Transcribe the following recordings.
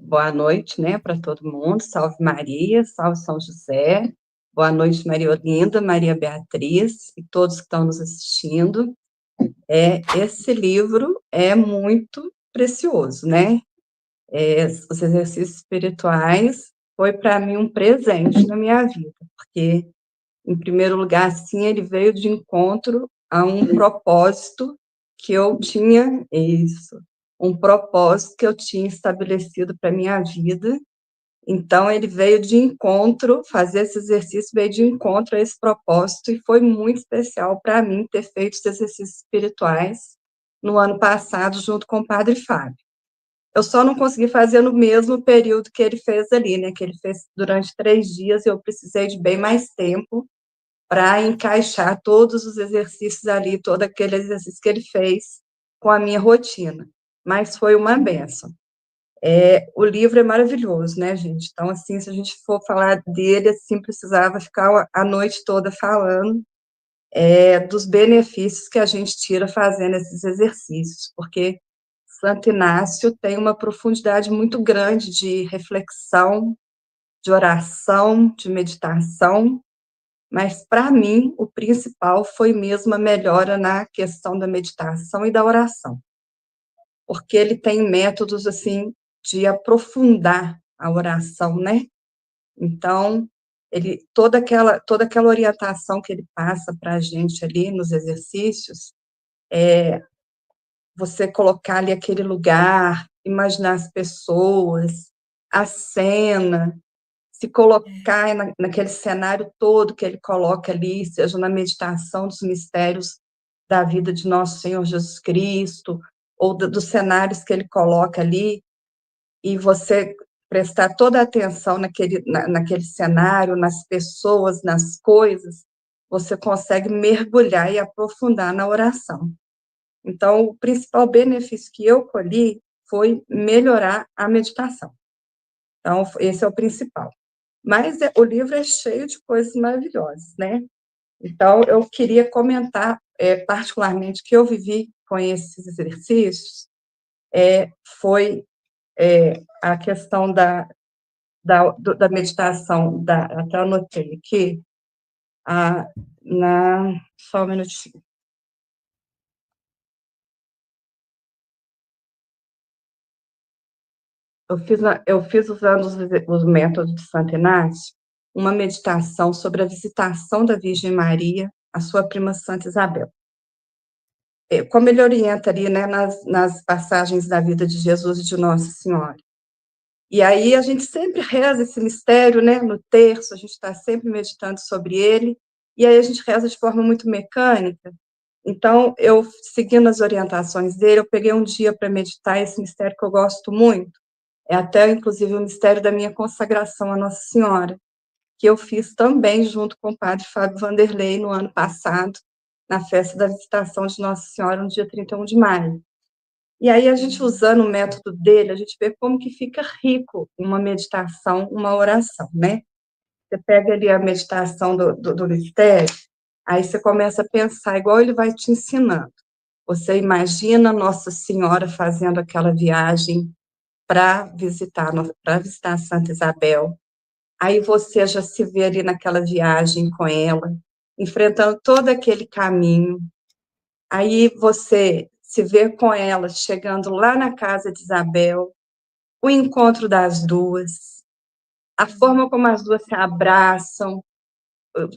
Boa noite, né, para todo mundo. Salve Maria, salve São José. Boa noite, Maria Olinda, Maria Beatriz e todos que estão nos assistindo. Esse livro é muito precioso, né? Os exercícios espirituais foi para mim um presente na minha vida, porque, em primeiro lugar, sim, ele veio de encontro a um propósito que eu tinha, um propósito que eu tinha estabelecido para minha vida. Então, ele veio de encontro, fazer esse exercício veio de encontro a esse propósito, e foi muito especial para mim ter feito os exercícios espirituais no ano passado, junto com o Padre Fábio. Eu só não consegui fazer no mesmo período que ele fez ali, né, que ele fez durante 3 dias, e eu precisei de bem mais tempo para encaixar todos os exercícios ali, todo aquele exercício que ele fez com a minha rotina. Mas foi uma bênção. O livro é maravilhoso, né, gente? Então, assim, se a gente for falar dele, assim, precisava ficar a noite toda falando dos benefícios que a gente tira fazendo esses exercícios, porque Santo Inácio tem uma profundidade muito grande de reflexão, de oração, de meditação, mas, para mim, o principal foi mesmo a melhora na questão da meditação e da oração, porque ele tem métodos, assim, de aprofundar a oração, né? Então, toda aquela orientação que ele passa para a gente ali nos exercícios, você colocar ali aquele lugar, imaginar as pessoas, a cena, se colocar naquele cenário todo que ele coloca ali, seja na meditação dos mistérios da vida de nosso Senhor Jesus Cristo, ou dos cenários que ele coloca ali, e você prestar toda a atenção naquele cenário, nas pessoas, nas coisas, você consegue mergulhar e aprofundar na oração. Então, o principal benefício que eu colhi foi melhorar a meditação. Então, esse é o principal. Mas o livro é cheio de coisas maravilhosas, né? Então, eu queria comentar, particularmente, que eu vivi com esses exercícios, foi a questão da meditação, até anotei aqui, a, só um minutinho. Eu fiz usando os métodos de Santo Inácio, uma meditação sobre a visitação da Virgem Maria à sua prima Santa Isabel. Como ele orienta ali, né, nas passagens da vida de Jesus e de Nossa Senhora. E aí a gente sempre reza esse mistério, né, no terço, a gente está sempre meditando sobre ele, e aí a gente reza de forma muito mecânica. Então, eu, seguindo as orientações dele, eu peguei um dia para meditar esse mistério que eu gosto muito, até, inclusive, o mistério da minha consagração à Nossa Senhora, que eu fiz também junto com o padre Fábio Vanderlei no ano passado, na festa da visitação de Nossa Senhora, no dia 31 de maio. E aí, a gente usando o método dele, a gente vê como que fica rico uma meditação, uma oração, né? Você pega ali a meditação do mistério, aí você começa a pensar igual ele vai te ensinando. Você imagina Nossa Senhora fazendo aquela viagem para visitar Santa Isabel. Aí você já se vê ali naquela viagem com ela, enfrentando todo aquele caminho. Aí você se vê com ela chegando lá na casa de Isabel, o encontro das duas, a forma como as duas se abraçam,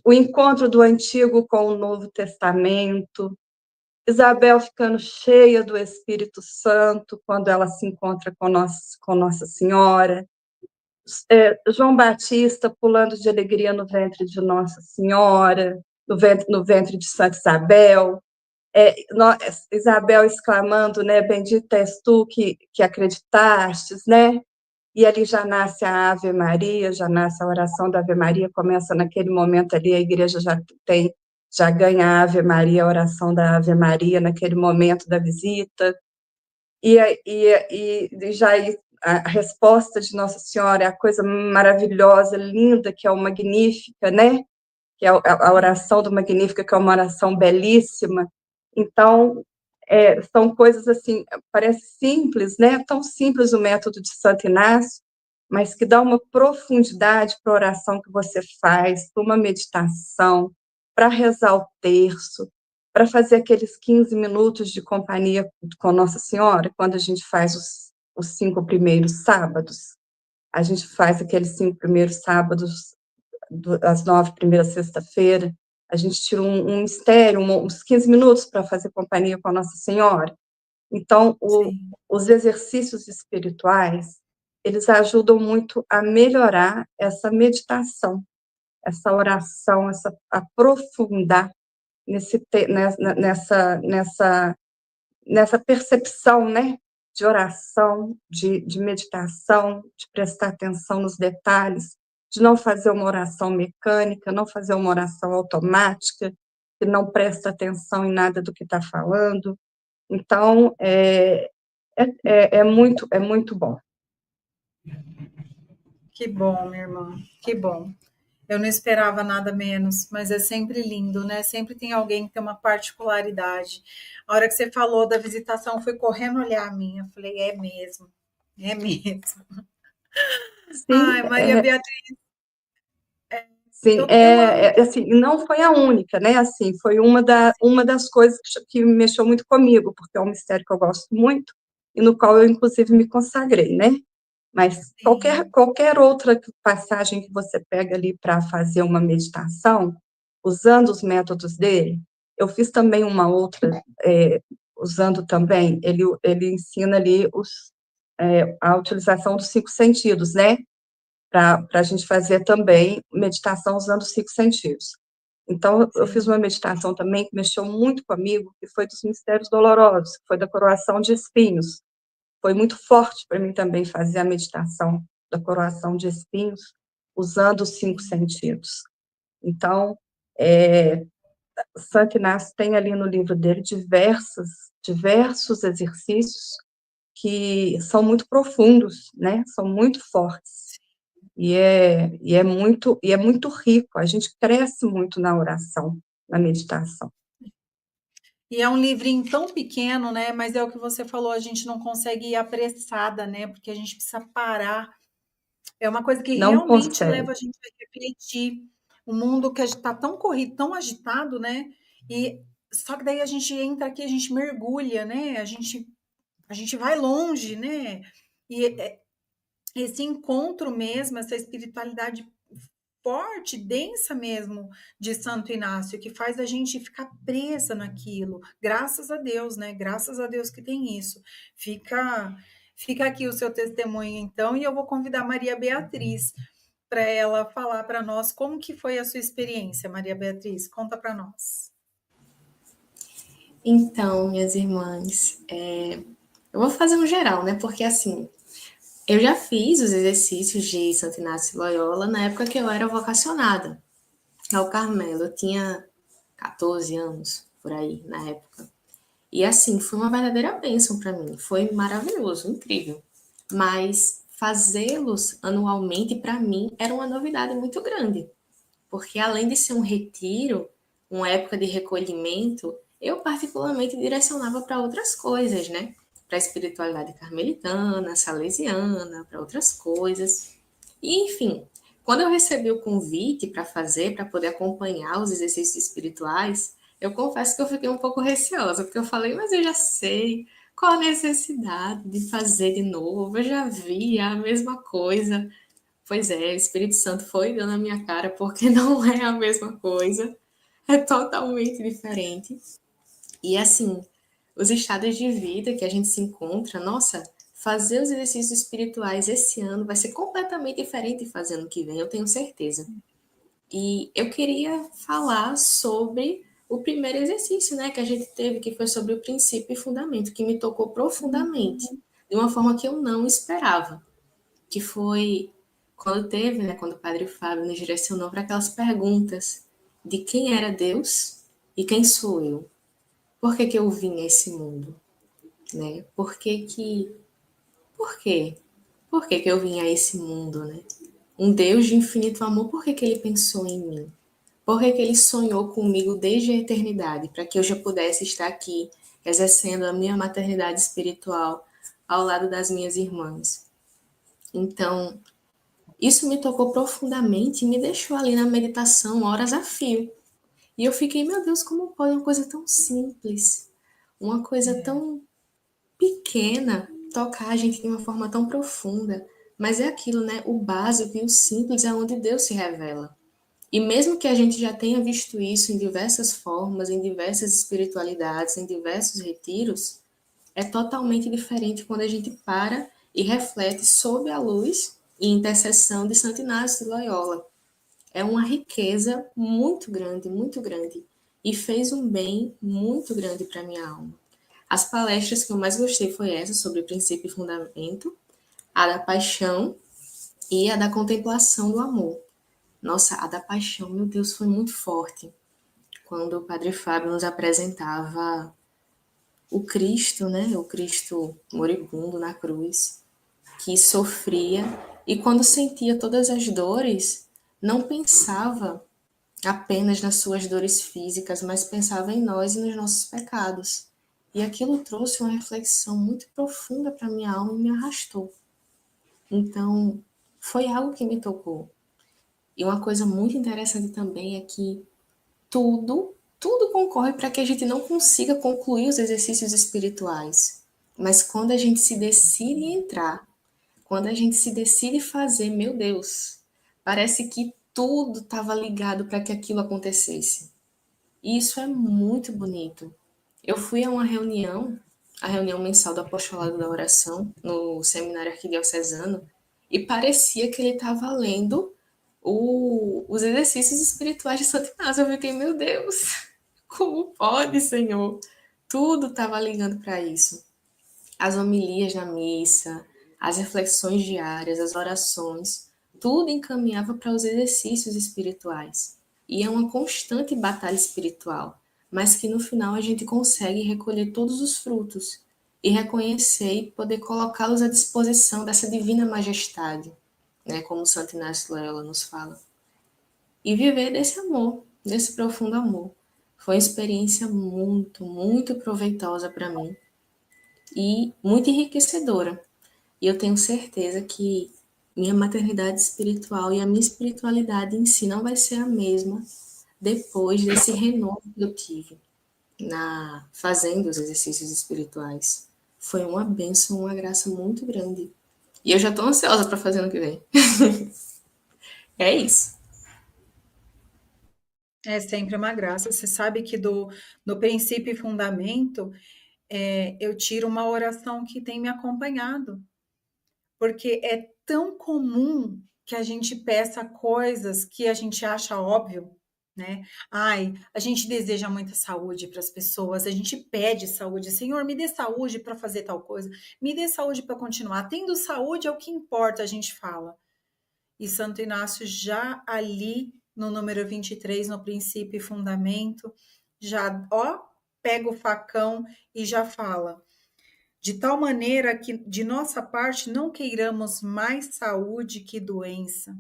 o encontro do Antigo com o Novo Testamento, Isabel ficando cheia do Espírito Santo quando ela se encontra com Nossa Senhora, João Batista pulando de alegria no ventre de Nossa Senhora, no ventre de Santa Isabel, Isabel exclamando, né, bendita és tu que acreditastes, né? E ali já nasce a Ave Maria, já nasce a oração da Ave Maria, começa naquele momento ali, a igreja já ganha a Ave Maria, a oração da Ave Maria, naquele momento da visita, e já a resposta de Nossa Senhora é a coisa maravilhosa, linda, que é o Magnífica, né? Que é a oração do Magnífica, que é uma oração belíssima. Então, são coisas assim, parece simples, né? Tão simples o método de Santo Inácio, mas que dá uma profundidade para a oração que você faz, para uma meditação, para rezar o terço, para fazer aqueles 15 minutos de companhia com Nossa Senhora, quando a gente faz os 5 primeiros sábados. A gente faz aqueles 5 primeiros sábados, as 9 primeiras sexta-feira, a gente tira um mistério, uns 15 minutos para fazer companhia com a Nossa Senhora. Então, Sim. os exercícios espirituais, eles ajudam muito a melhorar essa meditação, essa oração, aprofundar nessa percepção, né, de oração, de meditação, de prestar atenção nos detalhes, de não fazer uma oração mecânica, não fazer uma oração automática, que não presta atenção em nada do que está falando. Então, é muito bom. Que bom, minha irmã, que bom. Eu não esperava nada menos, mas é sempre lindo, né? Sempre tem alguém que tem uma particularidade. A hora que você falou da visitação, eu fui correndo olhar a minha. Falei, é mesmo, é mesmo. Sim, Ai, Maria Beatriz, sim, eu amo. assim, não foi a única, né, assim, foi uma das coisas que mexeu muito comigo, porque é um mistério que eu gosto muito, e no qual eu, inclusive, me consagrei, né, mas Sim, qualquer outra passagem que você pega ali para fazer uma meditação, usando os métodos dele, eu fiz também uma outra, usando também, ele ensina ali a utilização dos 5 sentidos, né, para a gente fazer também meditação usando os 5 sentidos. Então, eu fiz sim, uma meditação também que mexeu muito comigo, que foi dos mistérios dolorosos, que foi da coroação de espinhos. Foi muito forte para mim também fazer a meditação da coroação de espinhos, usando os 5 sim. sentidos. Então, é, Santo Inácio tem ali no livro dele diversos exercícios que são muito profundos, né? São muito fortes. E é muito rico, a gente cresce muito na oração, na meditação. E é um livrinho tão pequeno, né? Mas é o que você falou, a gente não consegue ir apressada, né? Porque a gente precisa parar. É uma coisa que Não realmente consegue. leva a gente a refletir. O mundo que está tão corrido, tão agitado, né? E só que daí a gente entra aqui, a gente mergulha, né? A gente vai longe, né? E esse encontro mesmo, essa espiritualidade forte, densa mesmo de Santo Inácio, que faz a gente ficar presa naquilo. Graças a Deus, né? Graças a Deus que tem isso. Fica aqui o seu testemunho, então, e eu vou convidar Maria Beatriz para ela falar para nós como que foi a sua experiência, Maria Beatriz. Conta para nós. Então, minhas irmãs, eu vou fazer um geral, né? Porque assim, eu já fiz os exercícios de Santo Inácio de Loyola na época que eu era vocacionada ao Carmelo. Eu tinha 14 anos por aí na época. E assim, foi uma verdadeira bênção para mim. Foi maravilhoso, incrível. Mas fazê-los anualmente para mim era uma novidade muito grande, porque além de ser um retiro, uma época de recolhimento, eu particularmente direcionava para outras coisas, né? Para a espiritualidade carmelitana, salesiana, para outras coisas. E, enfim, quando eu recebi o convite para fazer, para poder acompanhar os exercícios espirituais, eu confesso que eu fiquei um pouco receosa, porque eu falei, mas eu já sei qual a necessidade de fazer de novo, eu já vi a mesma coisa. Pois é, o Espírito Santo foi dando a minha cara, porque não é a mesma coisa, é totalmente diferente. E assim, os estados de vida que a gente se encontra, nossa, fazer os exercícios espirituais esse ano vai ser completamente diferente de fazer ano que vem, eu tenho certeza. E eu queria falar sobre o primeiro exercício, né, que a gente teve, que foi sobre o princípio e fundamento, que me tocou profundamente, de uma forma que eu não esperava, que foi quando teve, né, quando o Padre Fábio nos direcionou para aquelas perguntas de quem era Deus e quem sou eu. Por que que eu vim a esse mundo, né? Por quê? Por que que eu vim a esse mundo, né? Um Deus de infinito amor, por que que ele pensou em mim? Por que que ele sonhou comigo desde a eternidade, para que eu já pudesse estar aqui exercendo a minha maternidade espiritual ao lado das minhas irmãs. Então, isso me tocou profundamente e me deixou ali na meditação horas a fio. E eu fiquei, meu Deus, como pode uma coisa tão simples, uma coisa tão pequena tocar a gente de uma forma tão profunda? Mas é aquilo, né? O básico e o simples é onde Deus se revela. E mesmo que a gente já tenha visto isso em diversas formas, em diversas espiritualidades, em diversos retiros, é totalmente diferente quando a gente para e reflete sob a luz e intercessão de Santo Inácio de Loyola. É uma riqueza muito grande, e fez um bem muito grande para minha alma. As palestras que eu mais gostei foi essa, sobre princípio e fundamento, a da paixão e a da contemplação do amor. Nossa, a da paixão, meu Deus, foi muito forte. Quando o Padre Fábio nos apresentava o Cristo, né? O Cristo moribundo na cruz, que sofria e quando sentia todas as dores, não pensava apenas nas suas dores físicas, mas pensava em nós e nos nossos pecados. E aquilo trouxe uma reflexão muito profunda para minha alma e me arrastou. Então, foi algo que me tocou. E uma coisa muito interessante também é que tudo concorre para que a gente não consiga concluir os exercícios espirituais. Mas quando a gente se decide entrar, quando a gente se decide fazer, meu Deus, parece que tudo estava ligado para que aquilo acontecesse. E isso é muito bonito. Eu fui a reunião mensal do Apostolado da Oração, no Seminário Arquidiocesano, e parecia que ele estava lendo os exercícios espirituais de Santo Inácio. Eu fiquei, meu Deus, como pode, Senhor? Tudo estava ligando para isso. As homilias na missa, as reflexões diárias, as orações, tudo encaminhava para os exercícios espirituais. E é uma constante batalha espiritual, mas que no final a gente consegue recolher todos os frutos e reconhecer e poder colocá-los à disposição dessa divina majestade, né, como Santo Inácio de Loyola nos fala. E viver desse amor, desse profundo amor. Foi uma experiência muito proveitosa para mim e muito enriquecedora. E eu tenho certeza que minha maternidade espiritual e a minha espiritualidade em si não vai ser a mesma depois desse renovo que eu tive fazendo os exercícios espirituais. Foi uma bênção, uma graça muito grande. E eu já estou ansiosa para fazer ano que vem. É isso. É sempre uma graça. Você sabe que do princípio e fundamento, eu tiro uma oração que tem me acompanhado. Porque é tão comum que a gente peça coisas que a gente acha óbvio, né? Ai, a gente deseja muita saúde para as pessoas, a gente pede saúde. Senhor, me dê saúde para fazer tal coisa, me dê saúde para continuar. Tendo saúde é o que importa, a gente fala. E Santo Inácio já ali no número 23, no princípio e fundamento, já, pega o facão e já fala: de tal maneira que de nossa parte não queiramos mais saúde que doença,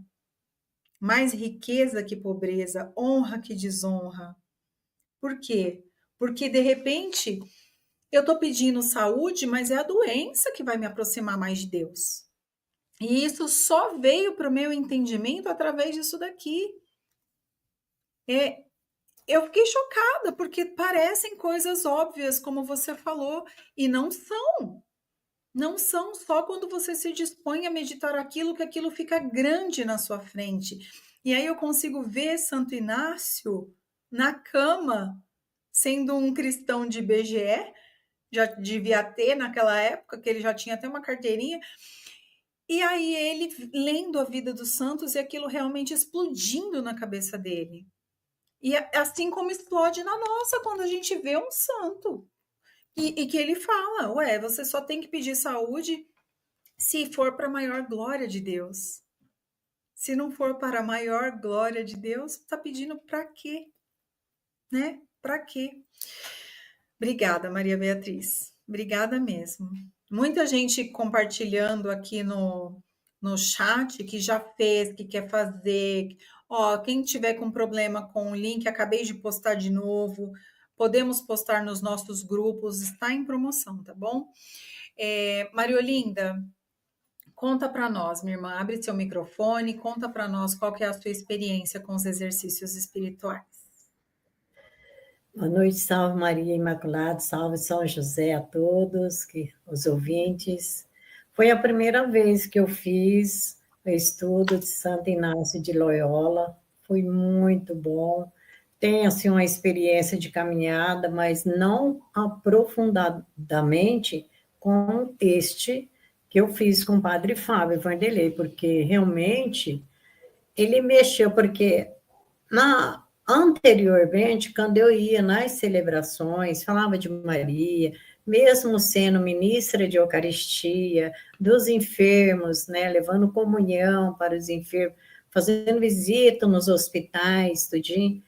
mais riqueza que pobreza, honra que desonra. Por quê? Porque de repente eu estou pedindo saúde, mas é a doença que vai me aproximar mais de Deus. E isso só veio para o meu entendimento através disso daqui. Eu fiquei chocada, porque parecem coisas óbvias, como você falou, e não são. Não são só quando você se dispõe a meditar aquilo, que aquilo fica grande na sua frente. E aí eu consigo ver Santo Inácio na cama, sendo um cristão de IBGE, já devia ter naquela época, que ele já tinha até uma carteirinha, e aí ele lendo a vida dos santos e aquilo realmente explodindo na cabeça dele. E assim como explode na nossa quando a gente vê um santo. E que ele fala, você só tem que pedir saúde se for para a maior glória de Deus. Se não for para a maior glória de Deus, está pedindo para quê? Né? Para quê? Obrigada, Maria Beatriz. Obrigada mesmo. Muita gente compartilhando aqui no chat que já fez, que quer fazer. Quem tiver com problema com o link, acabei de postar de novo. podemos postar nos nossos grupos, está em promoção, tá bom? Mariolinda, conta para nós, minha irmã, abre seu microfone, conta para nós qual que é a sua experiência com os exercícios espirituais. Boa noite, salve Maria Imaculada, salve São José a todos, os ouvintes. Foi a primeira vez que eu fiz o estudo de Santo Inácio de Loyola, foi muito bom. Tenho assim, uma experiência de caminhada, mas não aprofundadamente com o texto que eu fiz com o Padre Fábio Vanderlei, porque realmente ele mexeu, porque anteriormente, quando eu ia nas celebrações, falava de Maria, mesmo sendo ministra de Eucaristia, dos enfermos, né, levando comunhão para os enfermos, fazendo visita nos hospitais, tudinho,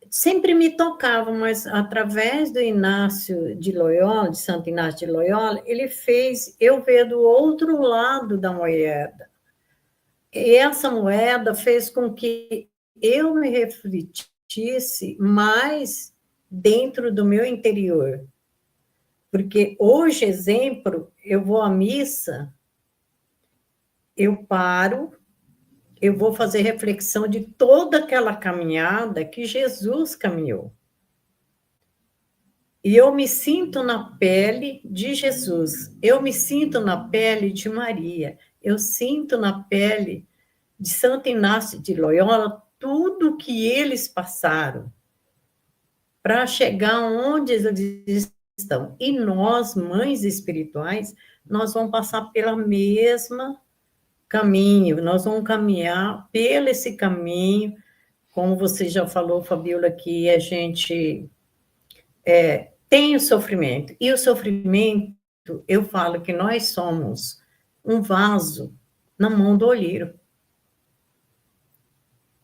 sempre me tocava, mas através do Inácio de Loyola, de Santo Inácio de Loyola, ele fez eu ver do outro lado da moeda. E essa moeda fez com que eu me refletisse mais dentro do meu interior. Porque hoje, exemplo, eu vou à missa, eu paro, eu vou fazer reflexão de toda aquela caminhada que Jesus caminhou. E eu me sinto na pele de Jesus, eu me sinto na pele de Maria, eu sinto na pele de Santo Inácio de Loyola tudo que eles passaram para chegar onde eles estão. E nós, mães espirituais, nós vamos passar pela mesma caminho, nós vamos caminhar pelo esse caminho, como você já falou, Fabiola, que a gente tem o sofrimento, e o sofrimento, eu falo que nós somos um vaso na mão do olheiro.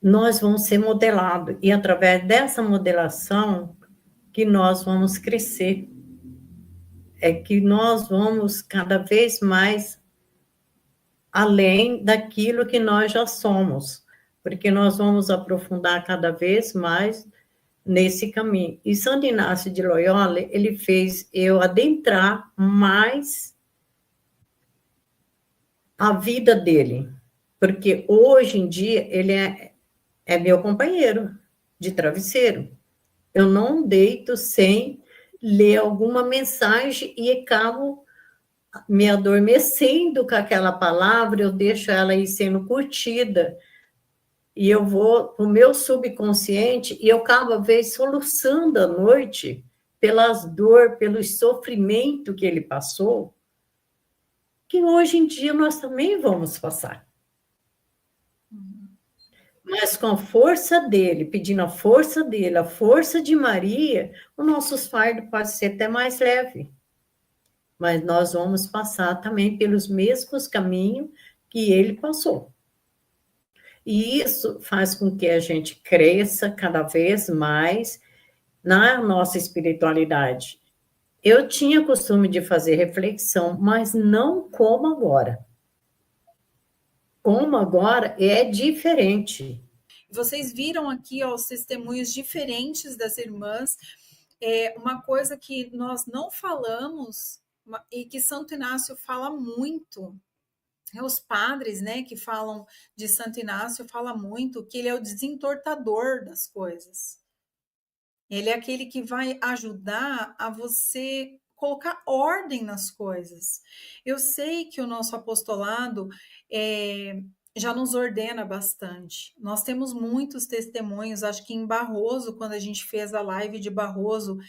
Nós vamos ser modelados, e através dessa modelação que nós vamos crescer, é que nós vamos cada vez mais além daquilo que nós já somos, porque nós vamos aprofundar cada vez mais nesse caminho. E Santo Inácio de Loyola, ele fez eu adentrar mais a vida dele, porque hoje em dia ele é meu companheiro de travesseiro. Eu não deito sem ler alguma mensagem e acabo me adormecendo com aquela palavra, eu deixo ela aí sendo curtida, e eu vou para o meu subconsciente, e eu cada vez soluçando à noite, pelas dores, pelo sofrimento que ele passou, que hoje em dia nós também vamos passar. Mas com a força dele, pedindo a força dele, a força de Maria, o nosso fardo pode ser até mais leve. Mas nós vamos passar também pelos mesmos caminhos que ele passou. E isso faz com que a gente cresça cada vez mais na nossa espiritualidade. Eu tinha costume de fazer reflexão, mas não como agora. Como agora é diferente. Vocês viram aqui ó, os testemunhos diferentes das irmãs. Uma coisa que nós não falamos e que Santo Inácio fala muito, os padres, né, que falam de Santo Inácio, fala muito que ele é o desentortador das coisas. Ele é aquele que vai ajudar a você colocar ordem nas coisas. Eu sei que o nosso apostolado já nos ordena bastante. Nós temos muitos testemunhos, acho que em Barroso, quando a gente fez a live de Barroso,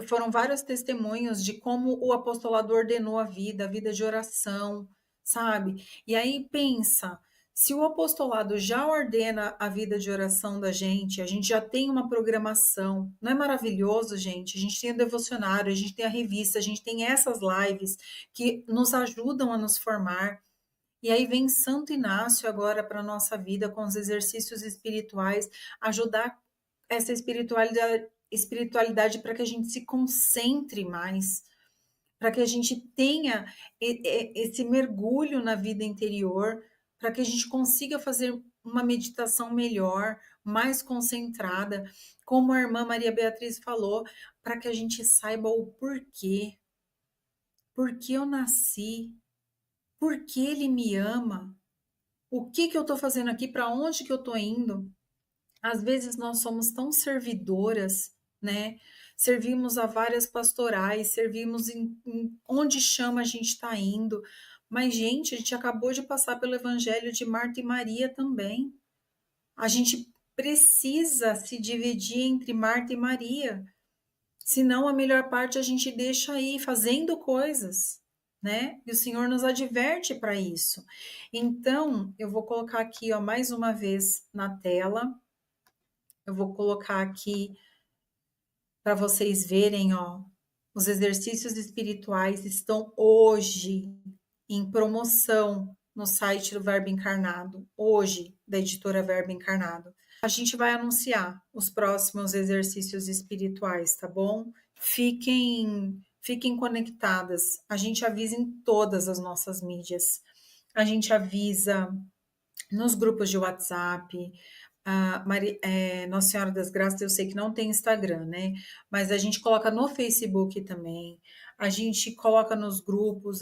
foram vários testemunhos de como o apostolado ordenou a vida de oração, sabe? E aí pensa, se o apostolado já ordena a vida de oração da gente, a gente já tem uma programação, não é maravilhoso, gente? A gente tem o devocionário, a gente tem a revista, a gente tem essas lives que nos ajudam a nos formar. E aí vem Santo Inácio agora para a nossa vida com os exercícios espirituais, ajudar essa espiritualidade para que a gente se concentre mais, para que a gente tenha esse mergulho na vida interior, para que a gente consiga fazer uma meditação melhor, mais concentrada, como a irmã Maria Beatriz falou, para que a gente saiba o porquê. Por que eu nasci? Por que ele me ama? O que eu estou fazendo aqui? Para onde que eu estou indo? Às vezes nós somos tão servidoras, né? Servimos a várias pastorais, servimos em onde chama a gente está indo. Mas, gente, a gente acabou de passar pelo evangelho de Marta e Maria também. A gente precisa se dividir entre Marta e Maria. Senão, a melhor parte a gente deixa aí fazendo coisas, né? E o Senhor nos adverte para isso. Então, eu vou colocar aqui, ó, mais uma vez na tela. Eu vou colocar aqui para vocês verem, ó. Os exercícios espirituais estão hoje em promoção no site do Verbo Encarnado, hoje, da editora Verbo Encarnado. A gente vai anunciar os próximos exercícios espirituais, tá bom? Fiquem conectadas. A gente avisa em todas as nossas mídias. A gente avisa nos grupos de WhatsApp. Nossa Senhora das Graças, eu sei que não tem Instagram, né? Mas a gente coloca no Facebook também. A gente coloca nos grupos.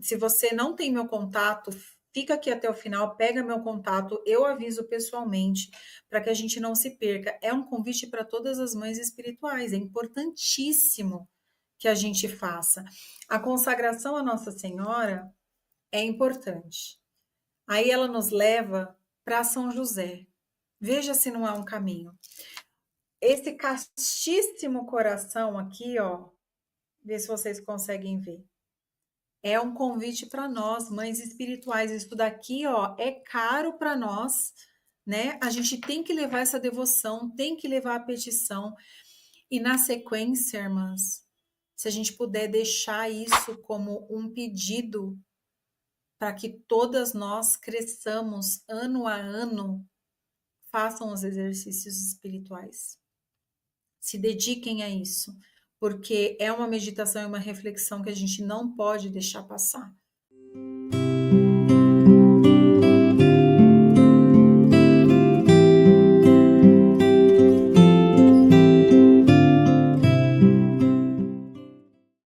Se você não tem meu contato, fica aqui até o final, pega meu contato, eu aviso pessoalmente, para que a gente não se perca. É um convite para todas as mães espirituais, é importantíssimo que a gente faça. A consagração à Nossa Senhora é importante. Aí ela nos leva para São José. Veja se não é um caminho. Esse castíssimo coração aqui, ó, vê se vocês conseguem ver. É um convite para nós, mães espirituais. Isso daqui, ó, é caro para nós, né? A gente tem que levar essa devoção, tem que levar a petição. E na sequência, irmãs, se a gente puder deixar isso como um pedido para que todas nós cresçamos ano a ano, façam os exercícios espirituais. Se dediquem a isso, porque é uma meditação e uma reflexão que a gente não pode deixar passar.